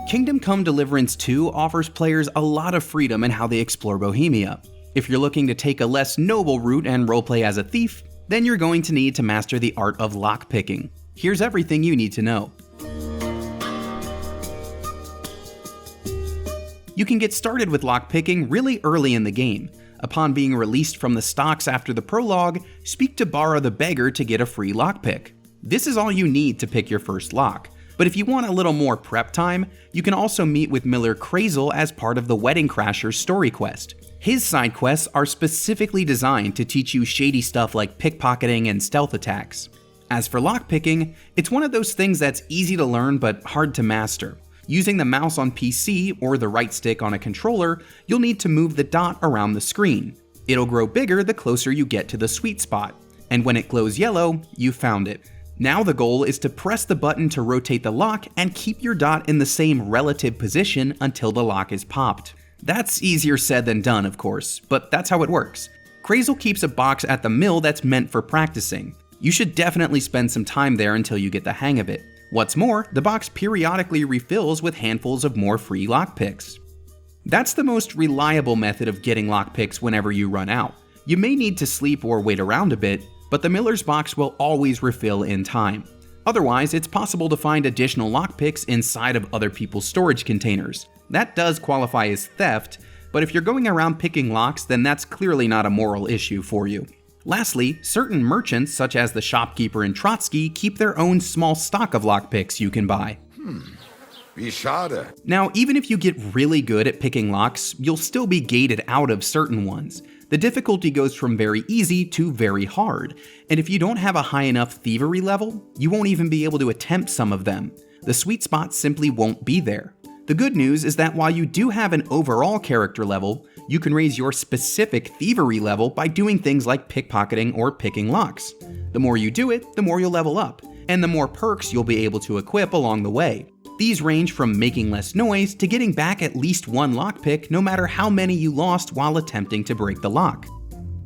Kingdom Come Deliverance 2 offers players a lot of freedom in how they explore Bohemia. If you're looking to take a less noble route and roleplay as a thief, then you're going to need to master the art of lockpicking. Here's everything you need to know. You can get started with lockpicking really early in the game. Upon being released from the stocks after the prologue, speak to Bara the Beggar to get a free lockpick. This is all you need to pick your first lock. But if you want a little more prep time, you can also meet with Miller Crazel as part of the Wedding Crasher's story quest. His side quests are specifically designed to teach you shady stuff like pickpocketing and stealth attacks. As for lockpicking, it's one of those things that's easy to learn but hard to master. Using the mouse on PC or the right stick on a controller, you'll need to move the dot around the screen. It'll grow bigger the closer you get to the sweet spot, and when it glows yellow, you found it. Now the goal is to press the button to rotate the lock and keep your dot in the same relative position until the lock is popped. That's easier said than done, of course, but that's how it works. Crazel keeps a box at the mill that's meant for practicing. You should definitely spend some time there until you get the hang of it. What's more, the box periodically refills with handfuls of more free lockpicks. That's the most reliable method of getting lockpicks whenever you run out. You may need to sleep or wait around a bit, but the miller's box will always refill in time. Otherwise, it's possible to find additional lockpicks inside of other people's storage containers. That does qualify as theft, but if you're going around picking locks, then that's clearly not a moral issue for you. Lastly, certain merchants, such as the shopkeeper in Trotsky, keep their own small stock of lockpicks you can buy. Wie schade. Now, even if you get really good at picking locks, you'll still be gated out of certain ones. The difficulty goes from very easy to very hard, and if you don't have a high enough thievery level, you won't even be able to attempt some of them. The sweet spot simply won't be there. The good news is that while you do have an overall character level, you can raise your specific thievery level by doing things like pickpocketing or picking locks. The more you do it, the more you'll level up, and the more perks you'll be able to equip along the way. These range from making less noise to getting back at least one lockpick no matter how many you lost while attempting to break the lock.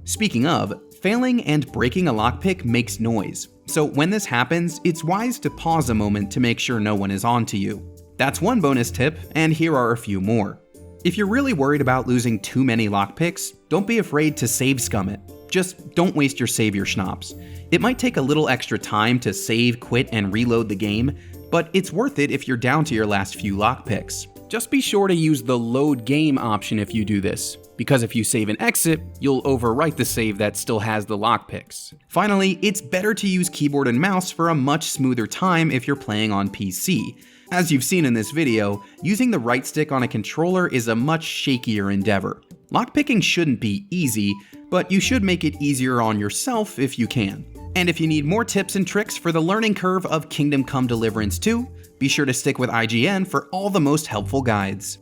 Speaking of, failing and breaking a lockpick makes noise, so when this happens, it's wise to pause a moment to make sure no one is onto you. That's one bonus tip, and here are a few more. If you're really worried about losing too many lockpicks, don't be afraid to save scum it. Just don't waste your savior schnapps. It might take a little extra time to save, quit, and reload the game, but it's worth it if you're down to your last few lockpicks. Just be sure to use the load game option if you do this, because if you save and exit, you'll overwrite the save that still has the lockpicks. Finally, it's better to use keyboard and mouse for a much smoother time if you're playing on PC. As you've seen in this video, using the right stick on a controller is a much shakier endeavor. Lockpicking shouldn't be easy, but you should make it easier on yourself if you can. And if you need more tips and tricks for the learning curve of Kingdom Come Deliverance 2, be sure to stick with IGN for all the most helpful guides.